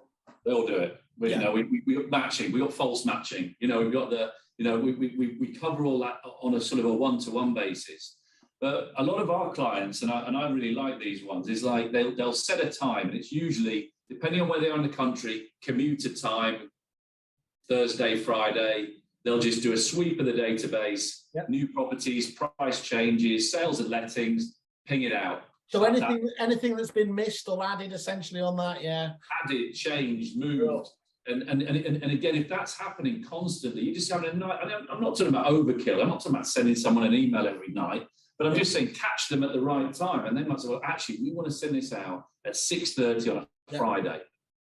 They all do it. You know, we got matching, we got false matching, you know, we've got the, you know, we cover all that on a sort of a one-to-one basis. But a lot of our clients, and I really like these ones, is like they'll set a time, and it's usually, depending on where they are in the country, commuter time, Thursday, Friday, they'll just do a sweep of the database, new properties, price changes, sales and lettings, ping it out. So anything that's been missed or added essentially on that, added, changed, moved. And again, if that's happening constantly, you just having a night. I'm not talking about overkill. I'm not talking about sending someone an email every night. But I'm just saying, catch them at the right time. And they might say, well, actually, we want to send this out at 6:30 on a Friday.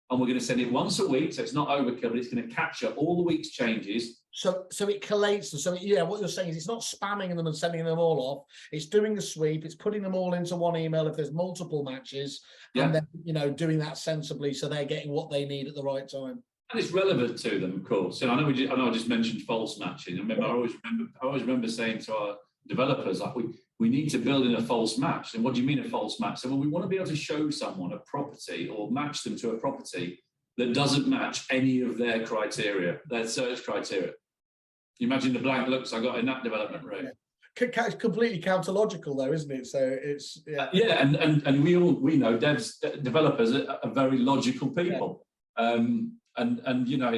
And we're going to send it once a week. So it's not overkill, but it's going to capture all the week's changes. So it collates them. So yeah, what you're saying is it's not spamming them and sending them all off. It's doing the sweep. It's putting them all into one email if there's multiple matches. And then, you know, doing that sensibly so they're getting what they need at the right time. And it's relevant to them, of course. And I know I just mentioned false matching. I always remember saying to our developers, like, we need to build in a false match. And what do you mean a false match? So, well, we want to be able to show someone a property or match them to a property that doesn't match any of their criteria, their search criteria. You imagine the blank looks I got in that development room. It's completely counterlogical though, isn't it? So it's and we know developers are very logical people. And you know,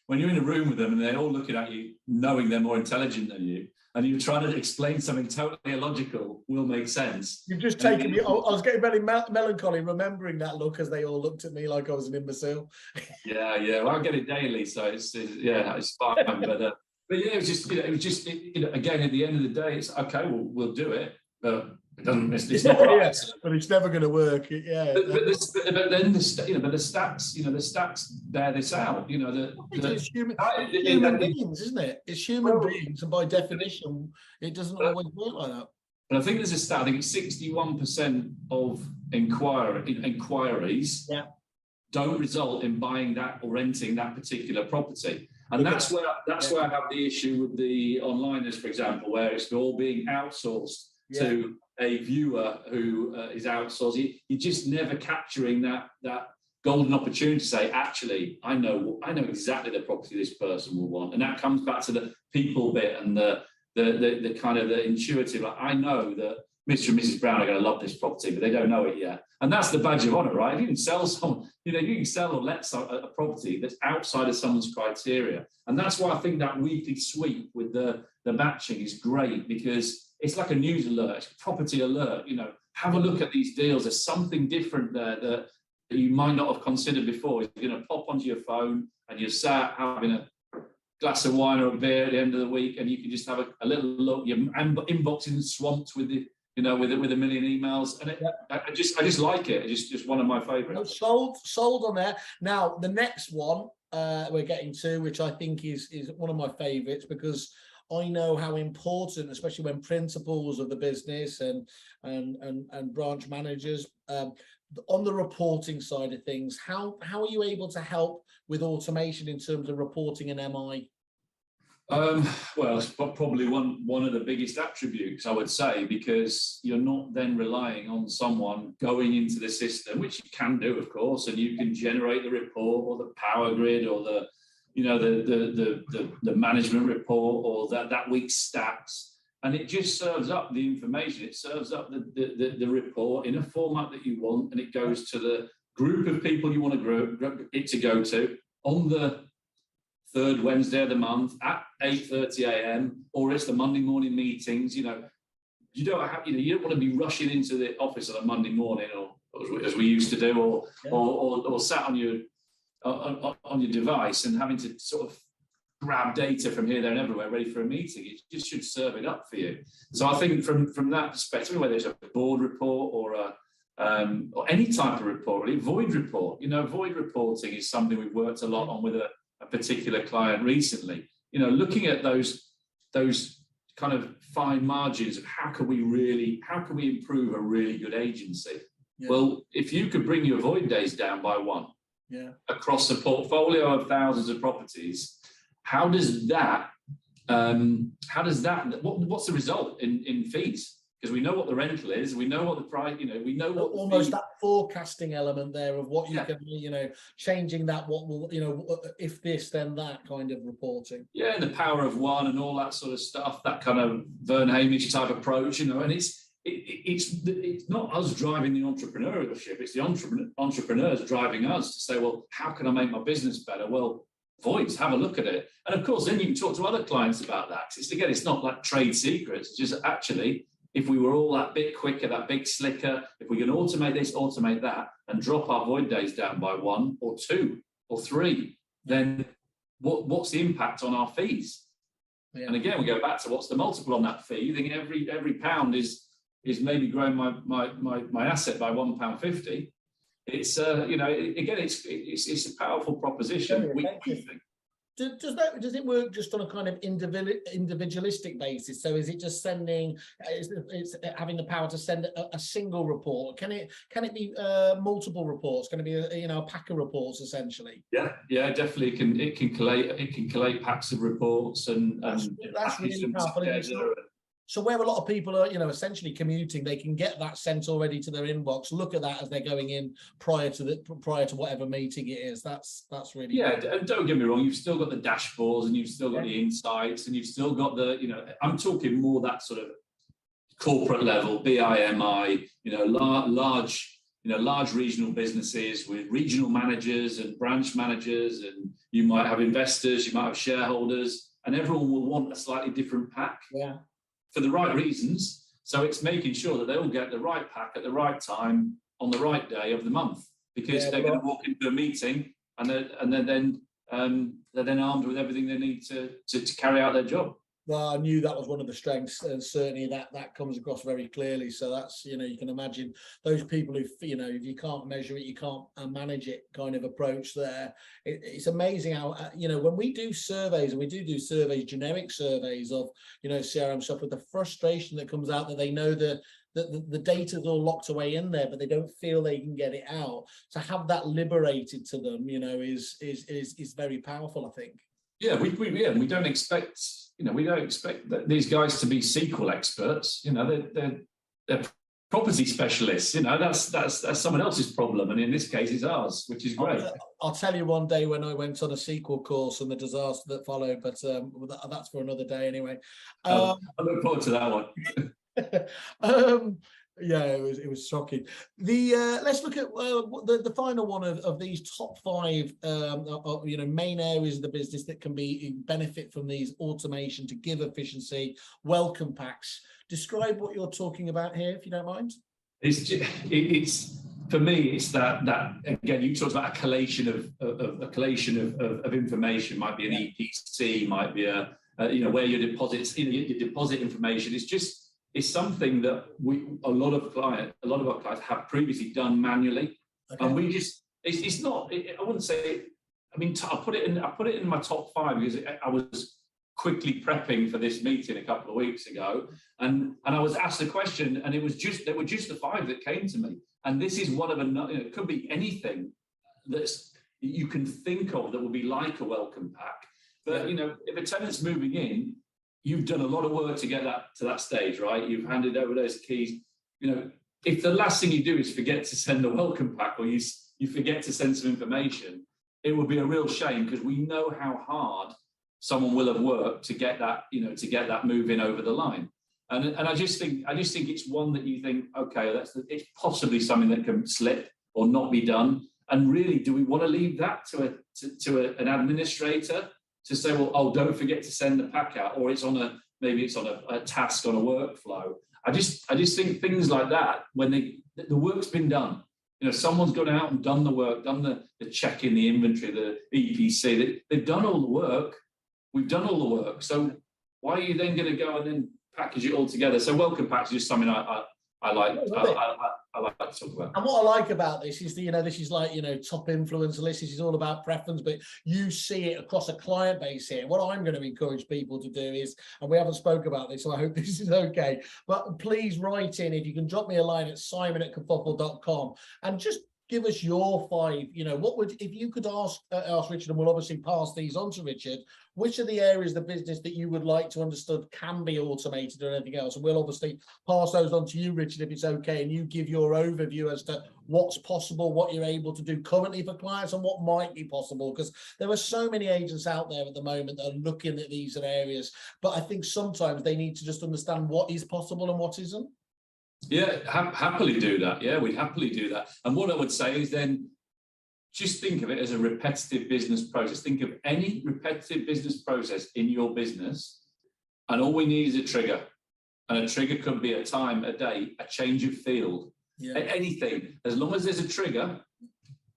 when you're in a room with them and they're all looking at you, knowing they're more intelligent than you, and you're trying to explain something totally illogical, will make sense. You've just taken me. I was getting very melancholy remembering that look as they all looked at me like I was an imbecile. Yeah. Well, I get it daily, so it's fine. But yeah, it was just again, at the end of the day, it's okay. We'll do it, but it doesn't. It's not right. But it's never going to work. But then the stats, the stats bear this out. It's human beings, isn't it? It's human beings, and by definition, it doesn't always work like that. But I think there's a stat. I think it's 61% of inquiries don't result in buying that or renting that particular property. And that's where I have the issue with the onliners, for example, where it's all being outsourced to a viewer who is outsourced. You're just never capturing that golden opportunity to say, actually, I know exactly the property this person will want. And that comes back to the people bit and the kind of the intuitive. I know that Mr. and Mrs. Brown are going to love this property, but they don't know it yet. And that's the badge of honor, right? If you can sell someone, you can sell or let a property that's outside of someone's criteria. And that's why I think that weekly sweep with the matching is great, because it's like a news alert, it's a property alert. Have a look at these deals. There's something different there that you might not have considered before. You're going to pop onto your phone and you're sat having a glass of wine or a beer at the end of the week, and you can just have a little look. Your inbox is swamped with the with a million emails, and I just like it. It's just one of my favorites. Sold on there. Now the next one we're getting to, which I think is one of my favorites, because I know how important, especially when principals of the business and branch managers, on the reporting side of things, how are you able to help with automation in terms of reporting and MI? Well, it's probably one of the biggest attributes, I would say, because you're not then relying on someone going into the system, which you can do, of course, and you can generate the report or the power grid or the, you know, the management report or that week's stats, and it just serves up the information. It serves up the report in a format that you want, and it goes to the group of people you want it to go to on the third Wednesday of the month at 8:30 a.m. or it's the Monday morning meetings. You know, you don't want to be rushing into the office on a Monday morning, or as we used to do, or sat on your device and having to sort of grab data from here, there, and everywhere, ready for a meeting. It just should serve it up for you. So I think from that perspective, whether it's a board report or any type of report, really, void report. You know, void reporting is something we've worked a lot on with a particular client recently. You know, looking at those kind of fine margins of how can we improve a really good agency. Yeah. Well, if you could bring your void days down by one, across a portfolio of thousands of properties, what's the result in fees? Because we know what the rental is, we know what the price, you know, we know what almost that forecasting element there of what you can, you know, changing that, what will, you know, if this then that kind of reporting. Yeah, and the power of one and all that sort of stuff, that kind of Vern Hamish type approach, you know, and it's not us driving the entrepreneurship, it's the entrepreneurs driving us to say, well, how can I make my business better? Well, voids, have a look at it. And of course, then you can talk to other clients about that. It's not like trade secrets, it's just actually, if we were all that bit quicker, that bit slicker, if we can automate this, automate that, and drop our void days down by 1 or 2 or 3, then what's the impact on our fees? Yeah. And again, we go back to what's the multiple on that fee. You think every pound is maybe growing my asset by £1.50. It's you know, again, it's a powerful proposition. We think. Does it work just on a kind of individualistic basis? So is it just sending? It's having the power to send a single report? Can it be multiple reports? Can it be a pack of reports essentially? Yeah, definitely. It can collate packs of reports and that's really powerful. So where a lot of people are, you know, essentially commuting, they can get that sent already to their inbox. Look at that as they're going in prior to whatever meeting it is. That's really good. And don't get me wrong, you've still got the dashboards and you've still got the insights and you've still got the, you know, I'm talking more that sort of corporate level, BIMI, you know, large regional businesses with regional managers and branch managers, and you might have investors, you might have shareholders, and everyone will want a slightly different pack. Yeah. For the right reasons. So it's making sure that they all get the right pack at the right time on the right day of the month, because they're going to walk into a meeting and they're then armed with everything they need to carry out their job. Well, I knew that was one of the strengths, and certainly that comes across very clearly. So that's, you know, you can imagine those people who, you know, if you can't measure it, you can't manage it kind of approach there. It's amazing how, you know, when we do surveys, and we do surveys, generic surveys of, you know, CRM stuff, with the frustration that comes out that they know the data's all locked away in there, but they don't feel they can get it out. To have that liberated to them, you know, is very powerful, I think. Yeah, we don't expect. You know, we don't expect these guys to be SQL experts. You know, they're property specialists. You know, that's someone else's problem, and in this case, it's ours, which is great. I'll tell you one day when I went on a SQL course and the disaster that followed, but that's for another day anyway. I look forward to that one. Yeah, it was shocking. Let's look at the final one of these top 5 you know, main areas of the business that can benefit from these automation to give efficiency. Welcome packs. Describe what you're talking about here, if you don't mind. It's for me, it's that again, you talked about a collation of information. Might be an EPC, might be you know, where your deposits, your deposit information. It's something that a lot of our clients have previously done manually, and we just it's not. I wouldn't say. I mean, I put it in my top 5 because I was quickly prepping for this meeting a couple of weeks ago, and I was asked a question, and there were just the 5 that came to me. And this is one of it could be anything that's you can think of that would be like a welcome pack. But if a tenant's moving in, you've done a lot of work to get that to that stage, right? You've handed over those keys. If the last thing you do is forget to send a welcome pack, or you forget to send some information, it would be a real shame, because we know how hard someone will have worked to get that, to get that move in over the line. And I just think it's one that you think, okay, it's possibly something that can slip or not be done. And really, do we want to leave that to an administrator to say, well, oh, don't forget to send the pack out, or maybe it's on a task, on a workflow. I just think things like that, when the work's been done, someone's gone out and done the work, done the check in the inventory, the EPC, they've done all the work. We've done all the work. So why are you then going to go and then package it all together? So welcome packs is just something I like. I like to talk about. And what I like about this is this is like, top influencer list. This is all about preference, but you see it across a client base here. What I'm going to encourage people to do is, and we haven't spoke about this, so I hope this is okay, but please write in, if you can drop me a line at simon@kerfuffle.com, and just give us your 5, what would, if you could ask Richard, and we'll obviously pass these on to Richard, which are the areas of the business that you would like to understand can be automated or anything else? And we'll obviously pass those on to you, Richard, if it's okay, and you give your overview as to what's possible, what you're able to do currently for clients, and what might be possible, because there are so many agents out there at the moment that are looking at these areas, but I think sometimes they need to just understand what is possible and what isn't. Yeah, happily do that. Yeah, we'd happily do that. And what I would say is then just think of it as a repetitive business process. Think of any repetitive business process in your business, and all we need is a trigger. And a trigger could be a time, a day, a change of field, anything. As long as there's a trigger,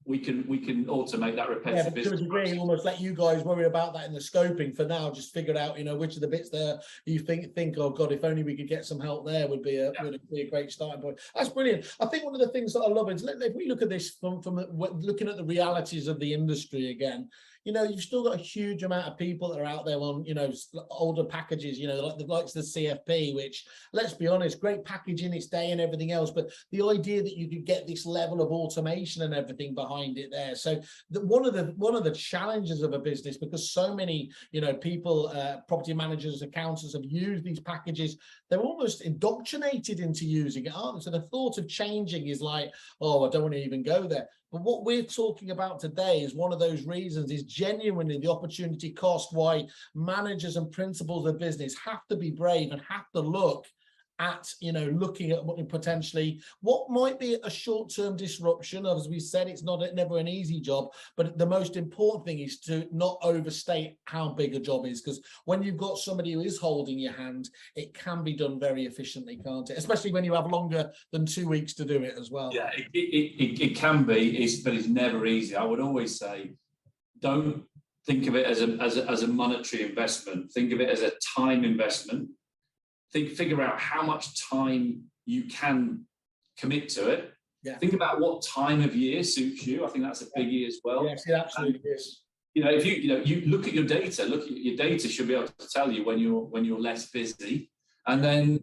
we can automate that repetitive business. To a degree, almost let you guys worry about that in the scoping for now. Just figure out, which of the bits there you think, oh God, if only we could get some help there, would be a great starting point. That's brilliant. I think one of the things that I love is, if we look at this from looking at the realities of the industry again, you've still got a huge amount of people that are out there on, older packages, like the likes of the CFP, which, let's be honest, great package in its day and everything else, but the idea that you could get this level of automation and everything behind it there. So one of the challenges of a business, because so many, people, property managers, accountants have used these packages, they're almost indoctrinated into using it, aren't they? So the thought of changing is like, oh, I don't want to even go there. But what we're talking about today is one of those reasons, is genuinely the opportunity cost, why managers and principals of business have to be brave and have to look at, looking at what potentially what might be a short-term disruption. As we said, it's never an easy job, but the most important thing is to not overstate how big a job is, because when you've got somebody who is holding your hand, it can be done very efficiently, can't it? Especially when you have longer than 2 weeks to do it as well. Yeah, it can be, but it's never easy. I would always say, don't think of it as a monetary investment. Think of it as a time investment. Figure out how much time you can commit to it. Yeah. Think about what time of year suits you. I think that's a biggie as well. Yes, it absolutely is. If you look at your data, your data should be able to tell you when you're less busy. And then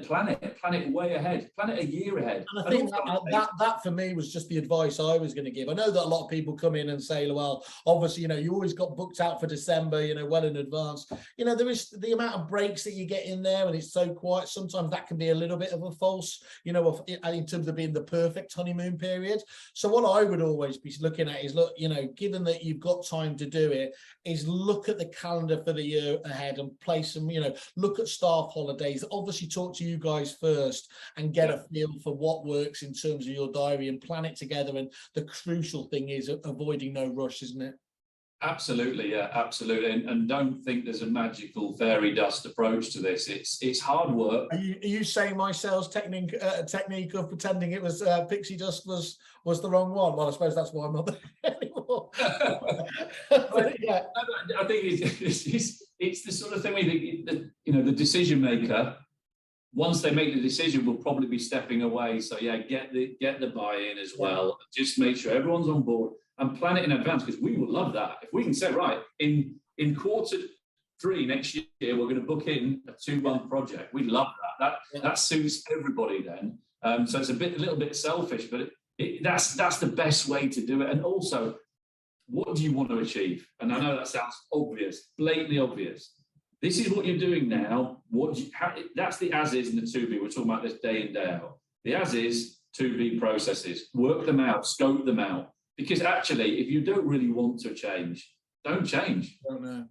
plan it way ahead, plan it a year ahead. And I think that for me was just the advice I was going to give. I know that a lot of people come in and say, well, obviously, you always got booked out for December, well in advance. There is the amount of breaks that you get in there, and it's so quiet. Sometimes that can be a little bit of a false, in terms of being the perfect honeymoon period. So what I would always be looking at is, look, given that you've got time to do it, is look at the calendar for the year ahead and place some, look at staff holidays. Obviously talk to you guys first and get a feel for what works in terms of your diary and plan it together. And the crucial thing is avoiding no rush, isn't it? Absolutely, yeah, absolutely. And don't think there's a magical fairy dust approach to this. It's hard work. Are you saying my sales technique of pretending it was pixie dust was the wrong one? Well, I suppose that's why I'm not there anymore. Yeah. I think it's the sort of thing the decision maker, once they make the decision, will probably be stepping away. So yeah, get the buy-in as well. Just make sure everyone's on board and plan it in advance, because we will love that. If we can say, right, in quarter 3 next year, we're going to book in a 2-month project. We love that. That suits everybody then. So it's a little bit selfish, but that's the best way to do it. And also, what do you want to achieve? And I know that sounds obvious, blatantly obvious. This is what you're doing now. That's the as is and the to be. We're talking about this day in, day out. The as is, to be processes. Work them out, scope them out. Because actually, if you don't really want to change, don't change. Don't know.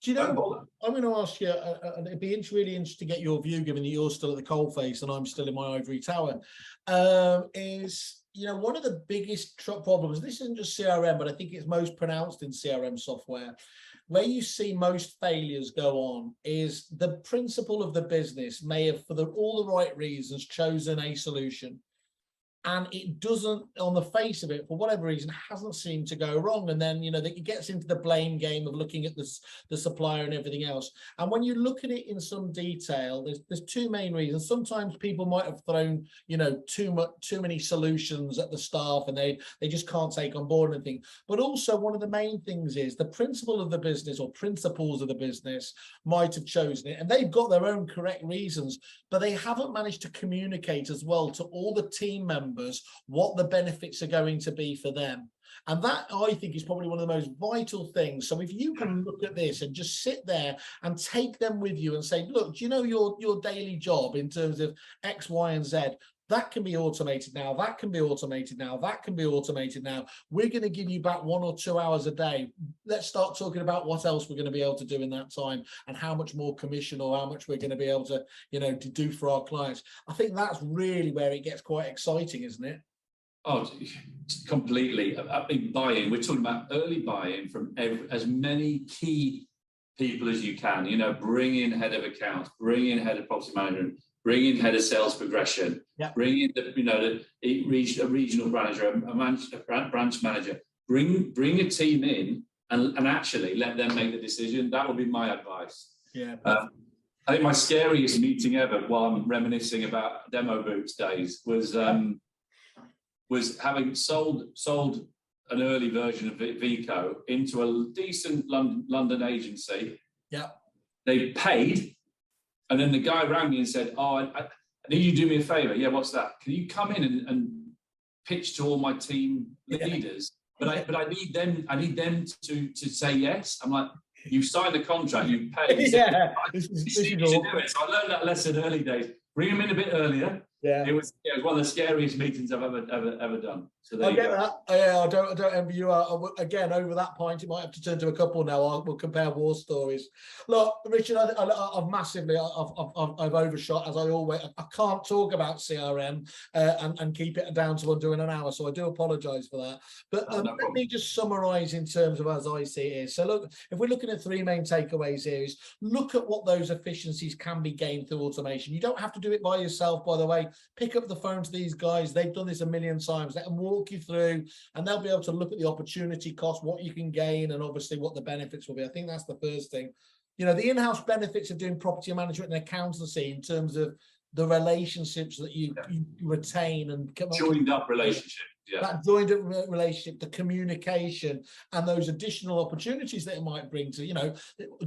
Do you know, I'm going to ask you, and it'd be really interesting to get your view, given that you're still at the coalface and I'm still in my ivory tower, is, you know, one of the biggest problems, this isn't just CRM, but I think it's most pronounced in CRM software, where you see most failures go on, is the principal of the business may have, for all the right reasons, chosen a solution. And it doesn't, on the face of it, for whatever reason, hasn't seemed to go wrong. And then, you know, it gets into the blame game of looking at the supplier and everything else. And when you look at it in some detail, there's 2 main reasons. Sometimes people might have thrown, you know, too many solutions at the staff, and they just can't take on board anything. But also, one of the main things is the principal of the business or principals of the business might have chosen it, and they've got their own correct reasons, but they haven't managed to communicate as well to all the team members what the benefits are going to be for them. And that, I think, is probably one of the most vital things. So if you can look at this and just sit there and take them with you and say, look, do you know your daily job in terms of X, Y, and Z? That can be automated now. That can be automated now. That can be automated now. We're going to give you back 1 or 2 hours a day. Let's start talking about what else we're going to be able to do in that time, and how much more commission or how much we're going to be able to, you know, to do for our clients. I think that's really where it gets quite exciting, isn't it? Oh, completely. I think buy-in. We're talking about early buy-in from as many key people as you can. You know, bring in head of accounts, bring in head of property management, bring in head of sales progression, bring in a regional manager, a branch manager. Bring a team in and actually let them make the decision. That would be my advice. Yeah. I think my scariest meeting ever, while I'm reminiscing about demo boots days, was having sold an early version of Veco into a decent London agency. Yeah. They paid. And then the guy rang me and said, "Oh, I need you to do me a favor." "Yeah, what's that?" "Can you come in and pitch to all my team leaders? But I need them to say yes." I'm like, "You signed the contract, you paid." Yeah, this is do it. So I learned that lesson early days. Bring them in a bit earlier. Yeah, it was one of the scariest meetings I've ever done. So there I get that. Yeah, I don't envy you. Again, over that point, it might have to turn to a couple now. We'll compare war stories. Look, Richard, I've massively, I've overshot, as I always. I can't talk about CRM and keep it down to under an hour, so I do apologise for that. But let me just summarise in terms of as I see it. So look, if we're looking at 3 main takeaways here, is look at what those efficiencies can be gained through automation. You don't have to do it by yourself, by the way. Pick up the phone to these guys. They've done this a million times. Let them walk you through, and they'll be able to look at the opportunity cost, what you can gain, and obviously what the benefits will be. I think that's the first thing. You know, the in-house benefits of doing property management and accountancy in terms of the relationships that you retain and joined up relationship. Yeah. That joined up relationship, the communication, and those additional opportunities that it might bring to, you know,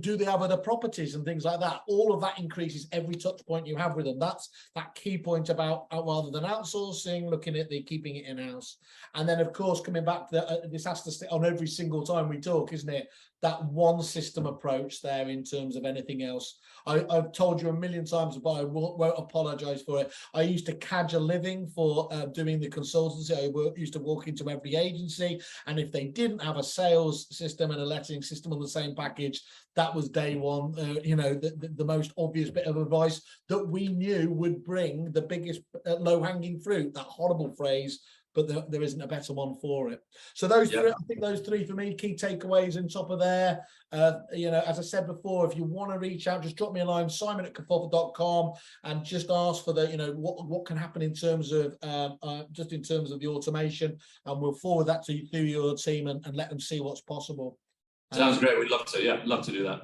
do they have other properties and things like that? All of that increases every touch point you have with them. That's that key point about rather than outsourcing, looking at the keeping it in-house. And then, of course, coming back to this has to stay on every single time we talk, isn't it? That one system approach there in terms of anything else. I've told you a million times, but I won't apologise for it. I used to cadge a living for doing the consultancy. I used to walk into every agency, and if they didn't have a sales system and a letting system on the same package, that was day one. You know, the most obvious bit of advice that we knew would bring the biggest low-hanging fruit. That horrible phrase, but there isn't a better one for it. So those three, I think those 3 for me, key takeaways on top of there. You know, as I said before, if you want to reach out, just drop me a line, simon@kerfuffle.com, and just ask for the, you know, what can happen in terms of just in terms of the automation, and we'll forward that to you through your team and let them see what's possible. Sounds great. We'd love to. Yeah, love to do that.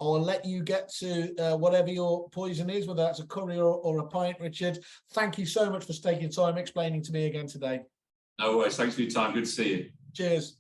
I'll let you get to whatever your poison is, whether that's a curry or a pint, Richard. Thank you so much for taking time explaining to me again today. No worries. Thanks for your time. Good to see you. Cheers.